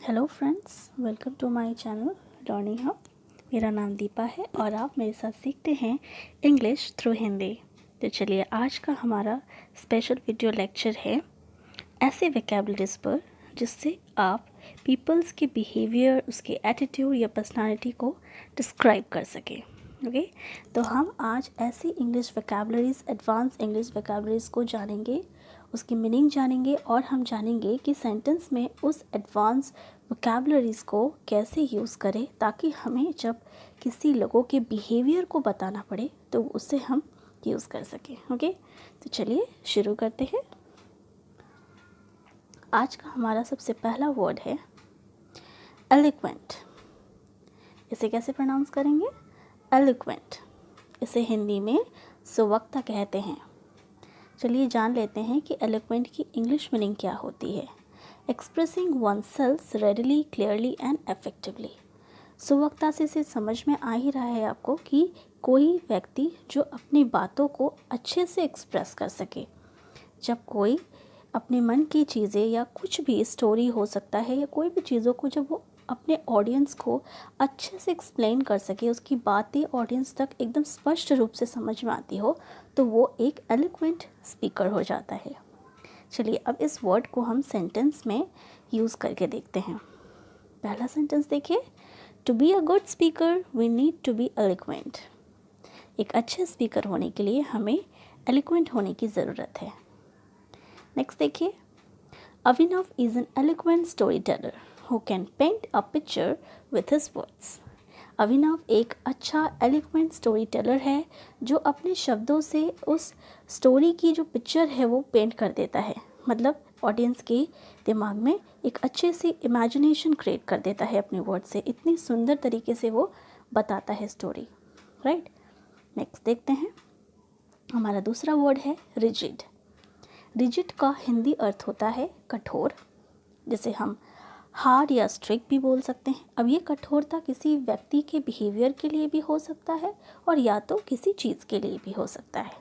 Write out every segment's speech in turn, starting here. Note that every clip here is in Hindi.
Hello friends, welcome to my channel learning hub. मेरा नाम दीपा है और आप मेरे साथ सीखते हैं इंग्लिश थ्रू हिंदी। तो चलिए, आज का हमारा स्पेशल वीडियो लेक्चर है ऐसे वोकैबुलरीज पर जिससे आप पीपल्स के बिहेवियर, उसके एटीट्यूड या पर्सनालिटी को डिस्क्राइब कर सकें। ओके, तो हम आज ऐसी English vocabularies, advance English vocabularies को जानेंगे, उसकी मीनिंग जानेंगे और हम जानेंगे कि सेंटेंस में उस एडवांस वोकैबुलरीज को कैसे यूज़ करें ताकि हमें जब किसी लोगों के बिहेवियर को बताना पड़े तो उससे हम यूज़ कर सकें। ओके, तो चलिए शुरू करते हैं। आज का हमारा सबसे पहला वर्ड है एलोक्वेंट। इसे कैसे प्रोनाउंस करेंगे? एलोक्वेंट। इसे हिंदी में सुवक्ता कहते हैं। चलिए जान लेते हैं कि एलोक्वेंट की इंग्लिश मीनिंग क्या होती है। Expressing oneself readily, clearly and effectively. सुवक्ता से समझ में आ ही रहा है आपको कि कोई व्यक्ति जो अपनी बातों को अच्छे से एक्सप्रेस कर सके। जब कोई अपने मन की चीज़ें या कुछ भी स्टोरी हो सकता है या कोई भी चीज़ों को जब वो अपने ऑडियंस को अच्छे से एक्सप्लेन कर सके, उसकी बातें ऑडियंस तक एकदम स्पष्ट रूप से समझ में आती हो, तो वो एक एलोक्वेंट स्पीकर हो जाता है। चलिए अब इस वर्ड को हम सेंटेंस में यूज़ करके देखते हैं। पहला सेंटेंस देखिए, to be a good speaker we need to be eloquent. एक अच्छे स्पीकर होने के लिए हमें एलोक्वेंट होने की ज़रूरत है। नेक्स्ट देखिए, Abhinav is an eloquent storyteller who can paint a picture with his words. Abhinav एक अच्छा एलोक्वेंट स्टोरी टेलर है जो अपने शब्दों से उस स्टोरी की जो पिक्चर है वो पेंट कर देता है। मतलब ऑडियंस के दिमाग में एक अच्छे से इमेजिनेशन क्रिएट कर देता है अपने वर्ड से। इतनी सुंदर तरीके से वो बताता है स्टोरी, राइट। नेक्स्ट देखते हैं, हमारा दूसरा वर्ड है रिजिड। रिजिड का हिंदी अर्थ होता है कठोर, जिसे हम हार्ड या स्ट्रिक्ट भी बोल सकते हैं। अब ये कठोरता किसी व्यक्ति के बिहेवियर के लिए भी हो सकता है और या तो किसी चीज़ के लिए भी हो सकता है।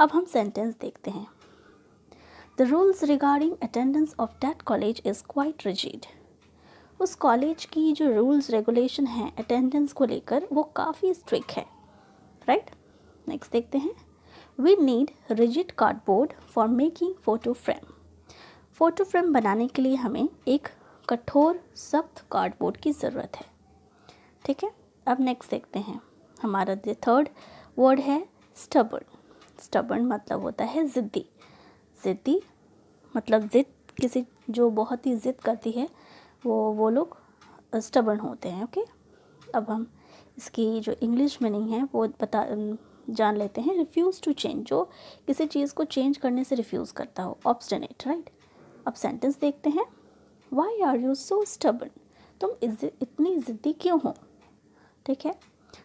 अब हम सेंटेंस देखते हैं। The rules regarding attendance of that college is quite rigid. उस कॉलेज की जो रूल्स रेगुलेशन हैं अटेंडेंस को लेकर वो काफ़ी स्ट्रिक्ट है, राइट। नेक्स्ट देखते हैं, we need rigid cardboard for making photo frame. Photo frame बनाने के लिए हमें एक कठोर सख्त कार्डबोर्ड की ज़रूरत है, ठीक है। अब नेक्स्ट देखते हैं, हमारा जो थर्ड वर्ड है स्टबर्न। स्टबर्न मतलब होता है ज़िद्दी। ज़िद्दी मतलब ज़िद, किसी जो बहुत ही ज़िद करती है वो लोग स्टबर्न होते हैं। ओके, अब हम इसकी जो इंग्लिश मीनिंग है वो जान लेते हैं। रिफ्यूज़ टू चेंज, जो किसी चीज़ को चेंज करने से रिफ्यूज़ करता हो, ऑब्स्टिनेट, राइट। अब सेंटेंस देखते हैं, why are you so stubborn. तुम इतनी ज़िद्दी क्यों हो, ठीक है।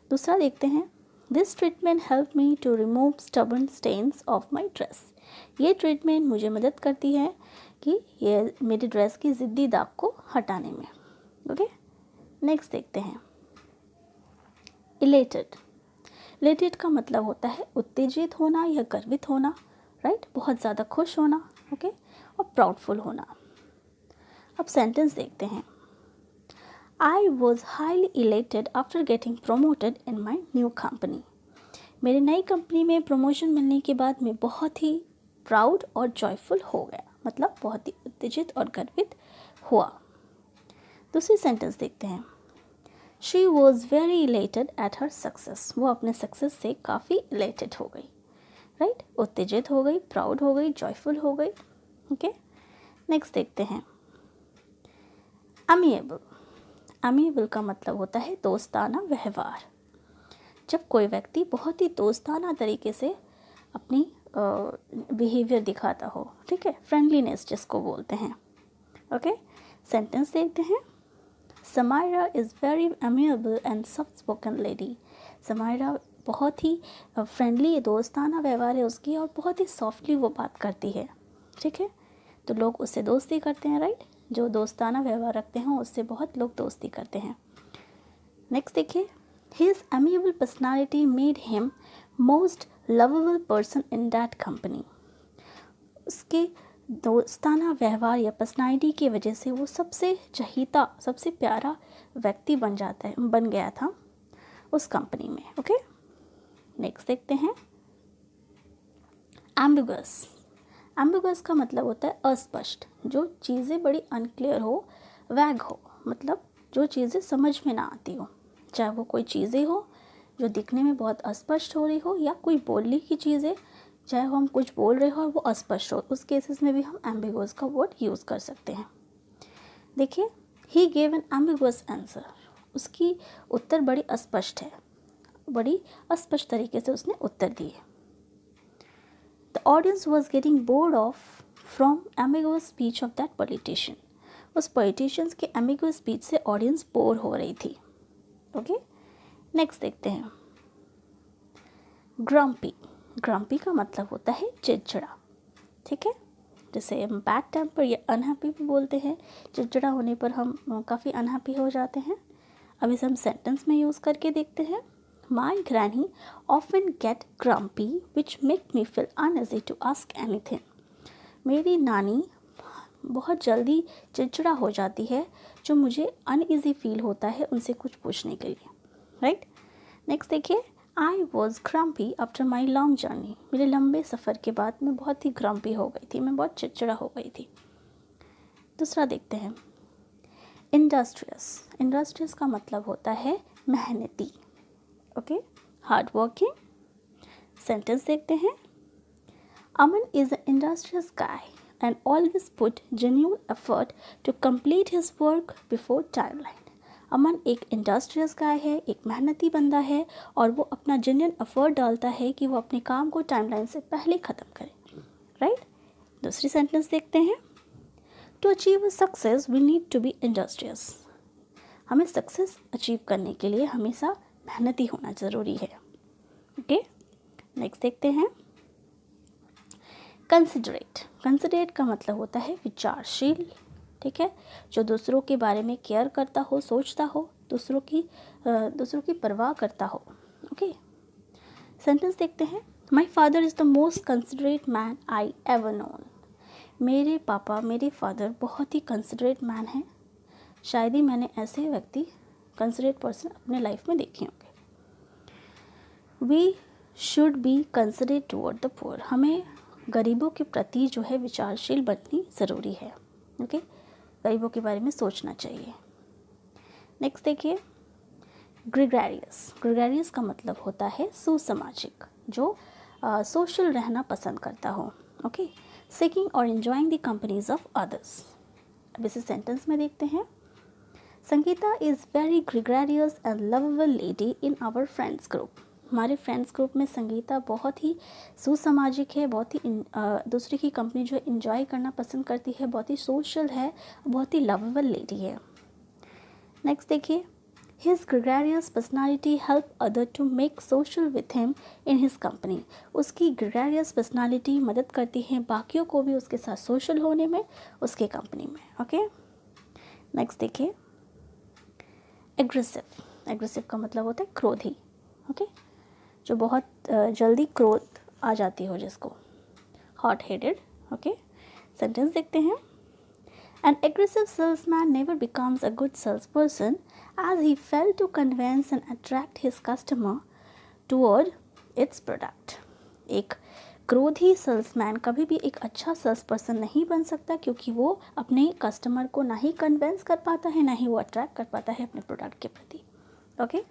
दूसरा देखते हैं, this treatment help me to remove stubborn stains of my dress. ये ट्रीटमेंट मुझे मदद करती है कि ये मेरी ड्रेस की ज़िद्दी दाग को हटाने में। ओके, नेक्स्ट देखते हैं, इलेटेड। इलेटेड का मतलब होता है उत्तेजित होना या गर्वित होना, राइट। बहुत ज़्यादा खुश होना, ओके, और प्राउडफुल होना। अब सेंटेंस देखते हैं, I was highly elated after getting promoted in my new company. मेरी नई कंपनी में प्रमोशन मिलने के बाद मैं बहुत ही प्राउड और जॉयफुल हो गया, मतलब बहुत ही उत्तेजित और गर्वित हुआ। दूसरी सेंटेंस देखते हैं, she was very elated at her success. वो अपने सक्सेस से काफ़ी इलेटेड हो गई, राइट। उत्तेजित हो गई, प्राउड हो गई, जॉयफुल हो गई। ओके, नेक्स्ट देखते हैं, अमिएबल। अमिएबल का मतलब होता है दोस्ताना व्यवहार। जब कोई व्यक्ति बहुत ही दोस्ताना तरीके से अपनी बिहेवियर दिखाता हो, ठीक है, फ्रेंडलीनेस जिसको बोलते हैं। ओके, सेंटेंस देखते हैं, Samaira is very amiable and soft spoken lady. Samaira बहुत ही फ्रेंडली, दोस्ताना व्यवहार है उसकी और बहुत ही सॉफ्टली वो बात करती है, ठीक है। तो लोग उससे दोस्ती करते हैं, राइट। जो दोस्ताना व्यवहार रखते हैं उससे बहुत लोग दोस्ती करते हैं। नेक्स्ट देखिए, his amiable personality made him most lovable person in that company. उसके दोस्ताना व्यवहार या पर्सनालिटी की वजह से वो सबसे चहीता, सबसे प्यारा व्यक्ति बन गया था उस कंपनी में। ओके, नेक्स्ट देखते हैं एम्बिगस। एम्बिगस का मतलब होता है अस्पष्ट, जो चीज़ें बड़ी अनक्लियर हो, वैग हो, मतलब जो चीज़ें समझ में ना आती हो, चाहे वो कोई चीज़ें हो जो दिखने में बहुत अस्पष्ट हो रही हो, या कोई बोलने की चीज़ें, चाहे हम कुछ बोल रहे हो और वो अस्पष्ट हो, उस केसेस में भी हम एम्बिगस का वर्ड यूज़ कर सकते हैं। देखिए, he gave an ambiguous answer, उसकी उत्तर बड़ी अस्पष्ट है, बड़ी अस्पष्ट तरीके से उसने उत्तर दिए। The audience was getting bored of from ambiguous speech of that politician, उस पॉलिटिशियंस के एम्बिगस स्पीच से ऑडियंस बोर हो रही थी। ओके, नेक्स्ट देखते हैं ग्रम्पी। ग्रम्पी का मतलब होता है चिड़चिड़ा, ठीक है, जैसे हम बैड टेम्पर या अनहैप्पी भी बोलते हैं। चिड़चिड़ा होने पर हम काफ़ी अनहैप्पी हो जाते हैं। अब इसे हम सेंटेंस में यूज़ करके देखते हैं। My granny often get grumpy which make me feel uneasy to ask anything, मेरी नानी बहुत जल्दी चिड़चिड़ा हो जाती है, जो मुझे अनईजी फील होता है उनसे कुछ पूछने के लिए। राइट, नेक्स्ट देखिए, I was grumpy after my long journey, मेरे लंबे सफ़र के बाद मैं बहुत ही ग्रम्पी हो गई थी, मैं बहुत चिड़चिड़ा हो गई थी। दूसरा देखते हैं इंडस्ट्रियस। इंडस्ट्रियस का मतलब होता है मेहनती। Okay, hard working. सेंटेंस देखते हैं। अमन is an industrious guy and always put genuine effort to complete his work before timeline. अमन एक इंडस्ट्रियस गाय है, एक मेहनती बंदा है, और वो अपना जेन्युइन एफर्ट डालता है कि वो अपने काम को टाइमलाइन से पहले ख़त्म करे। राइट, दूसरी सेंटेंस देखते हैं। To achieve success we need to be industrious, हमें सक्सेस अचीव करने के लिए हमेशा मेहनती होना ज़रूरी है। ओके, नेक्स्ट देखते हैं कंसिडरेट। कंसिडरेट का मतलब होता है विचारशील, ठीक है, जो दूसरों के बारे में केयर करता हो, सोचता हो, दूसरों की परवाह करता हो। ओके, सेंटेंस देखते हैं। My father is the most considerate man I ever known, मेरे पापा, मेरे फादर बहुत ही कंसिडरेट मैन हैं, शायद ही मैंने ऐसे व्यक्ति, कंसिडरेट पर्सन अपने लाइफ में देखे होंगे। We should be considerate toward the poor, हमें गरीबों के प्रति जो है विचारशील बननी ज़रूरी है। ओके, गरीबों के बारे में सोचना चाहिए। नेक्स्ट देखिए ग्रेगरियस। ग्रेगरियस का मतलब होता है सुसामाजिक, जो सोशल रहना पसंद करता हो। ओके, सीकिंग और enjoying the companies of others. अब इसे सेंटेंस में देखते हैं। Sangeeta is very gregarious and lovable lady in our friends group, हमारे फ्रेंड्स ग्रुप में संगीता बहुत ही सुसामाजिक है, बहुत ही दूसरे की कंपनी जो इन्जॉय करना पसंद करती है, बहुत ही सोशल है, बहुत ही लवेबल लेडी है। नेक्स्ट देखिए, his gregarious personality help other to make social with him in his company, उसकी ग्रेगरियस पर्सनालिटी मदद करती है बाकियों को भी उसके साथ सोशल होने में, उसके कंपनी में। ओके, नेक्स्ट देखिए एग्रेसिव। एग्रेसिव का मतलब होता है क्रोधी। ओके, जो बहुत जल्दी क्रोध आ जाती हो जिसको, हॉट हेडेड। ओके, सेंटेंस देखते हैं। An aggressive salesman never becomes a good sales person as he fail to convince and attract his customer toward its product, एक क्रोधी सेल्समैन कभी भी एक अच्छा सेल्स पर्सन नहीं बन सकता, क्योंकि वो अपने कस्टमर को ना ही कन्विंस कर पाता है, ना ही वो अट्रैक्ट कर पाता है अपने प्रोडक्ट के प्रति। ओके,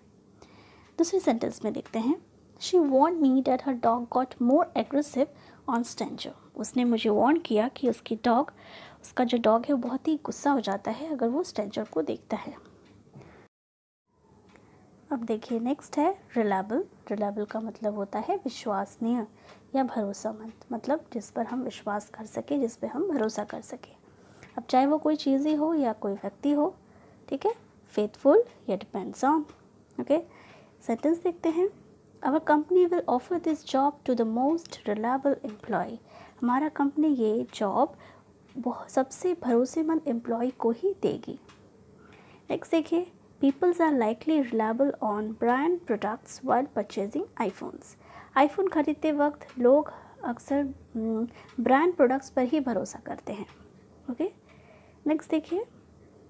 दूसरी सेंटेंस में देखते हैं। She warned me that her dog got more aggressive on stranger. उसने मुझे वार्न किया कि उसका जो डॉग है वो बहुत ही गुस्सा हो जाता है अगर वो स्ट्रेंजर को देखता है। अब देखिए नेक्स्ट है रिलायबल। रिलायबल का मतलब होता है विश्वसनीय या भरोसेमंद, मतलब जिस पर हम विश्वास कर सके, जिस पर हम भरोसा कर सके। अब चाहे वो कोई चीज़ें हो या कोई व्यक्ति हो, ठीक है, फेथफुल या डिपेंड्स ऑन। ओके, सेंटेंस देखते हैं। Our company will offer this job to the most reliable employee. हमारा कंपनी ये जॉब सबसे भरोसेमंद एम्प्लॉय को ही देगी। नेक्स्ट देखिए, peoples are likely reliable on brand products while purchasing iPhones. IPhone खरीदते वक्त लोग अक्सर ब्रांड प्रोडक्ट्स पर ही भरोसा करते हैं। ओके, नेक्स्ट देखिए,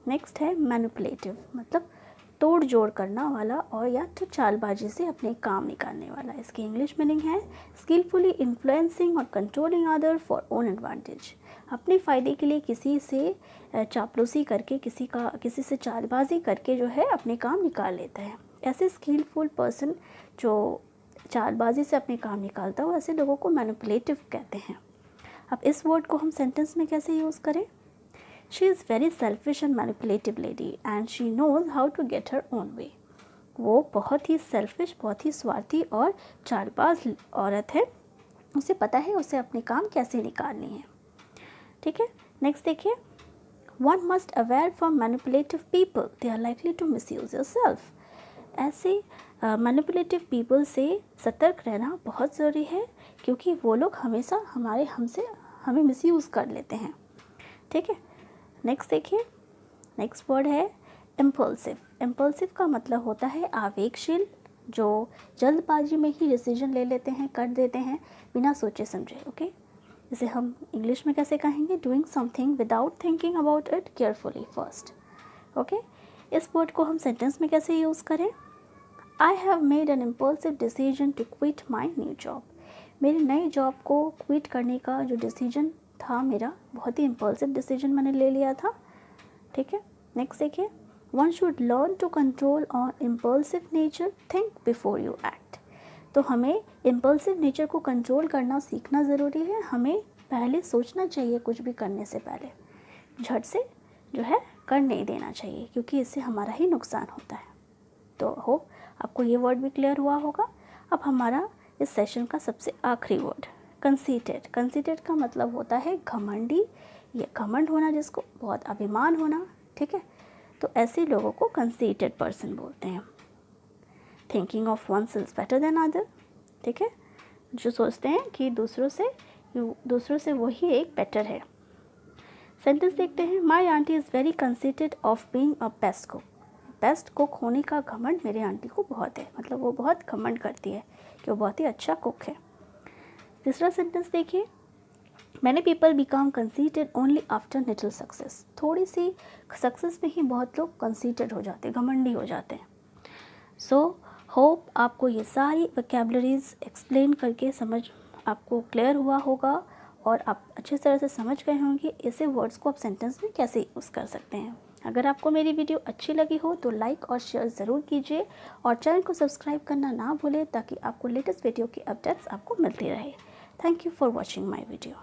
नेक्स्ट है मैनिपुलेटिव, मतलब तोड़ जोड़ करना वाला और या तो चालबाजी से अपने काम निकालने वाला। इसकी इंग्लिश मीनिंग है स्किलफुली इन्फ्लुएंसिंग और controlling other for own advantage. अपने फ़ायदे के लिए किसी से चापलूसी करके, किसी से चालबाजी करके जो है अपने काम निकाल लेता है। ऐसे स्किलफुल पर्सन जो चालबाजी से अपने काम निकालता है, ऐसे लोगों को मैनिपुलेटिव कहते हैं। अब इस वर्ड को हम सेंटेंस में कैसे यूज़ करें? She is very selfish and manipulative lady and she knows how to get her own way. वो बहुत ही सेल्फिश, बहुत ही स्वार्थी और चालबाज औरत है, उसे पता है उसे अपने काम कैसे निकालने हैं। ठीक है, नेक्स्ट देखिए, one must aware from manipulative people, they are likely to misuse yourself. ऐसे मैनिपुलेटिव पीपल से सतर्क रहना बहुत ज़रूरी है, क्योंकि वो लोग हमेशा हमें मिसयूज़ कर लेते हैं। ठीक है, नेक्स्ट देखिए, नेक्स्ट वर्ड है इम्पल्सिव। इम्पल्सिव का मतलब होता है आवेगशील, जो जल्दबाजी में ही डिसीजन ले लेते हैं, कर देते हैं बिना सोचे समझे। ओके, इसे हम इंग्लिश में कैसे कहेंगे? Doing something without thinking about it carefully first. Okay, इस वर्ड को हम सेंटेंस में कैसे यूज़ करें? I have made an impulsive decision to quit my new job. मेरी नई जॉब को क्विट करने का जो डिसीजन था मेरा, बहुत ही इम्पल्सिव डिसीजन मैंने ले लिया था। ठीक है, नेक्स्ट देखिए, one should learn to control on impulsive nature, think before you act. तो हमें इम्पल्सिव नेचर को कंट्रोल करना सीखना ज़रूरी है। हमें पहले सोचना चाहिए, कुछ भी करने से पहले झट से जो है कर नहीं देना चाहिए, क्योंकि इससे हमारा ही नुकसान होता है। तो होप आपको ये वर्ड भी क्लियर हुआ होगा। अब हमारा इस सेशन का सबसे आखिरी वर्ड कंसीटेड। कंसीटेड का मतलब होता है घमंडी, या घमंड होना, जिसको बहुत अभिमान होना। ठीक है, तो ऐसे लोगों को कंसीटेड पर्सन बोलते हैं। Thinking of one is better than other. ठीक है, जो सोचते हैं कि दूसरों से वही एक बेटर है। सेंटेंस देखते हैं, माई aunty is very conceited of being a best cook. Best cook होने का घमंड मेरे आंटी को बहुत है, मतलब वो बहुत घमंड करती है कि वो बहुत ही अच्छा कुक है। तीसरा सेंटेंस देखिए, many people become conceited only after little success. थोड़ी सी सक्सेस में ही बहुत लोग कंसीटेड हो जाते हैं, घमंडी हो जाते हैं। सो होप आपको ये सारी वोकैबुलरीज एक्सप्लेन करके समझ आपको क्लियर हुआ होगा और आप अच्छी तरह से समझ गए होंगे ऐसे वर्ड्स को आप सेंटेंस में कैसे यूज़ कर सकते हैं। अगर आपको मेरी वीडियो अच्छी लगी हो तो लाइक और शेयर ज़रूर कीजिए और चैनल को सब्सक्राइब करना ना भूलें, ताकि आपको लेटेस्ट वीडियो की अपडेट्स आपको मिलती रहे। Thank you for watching my video.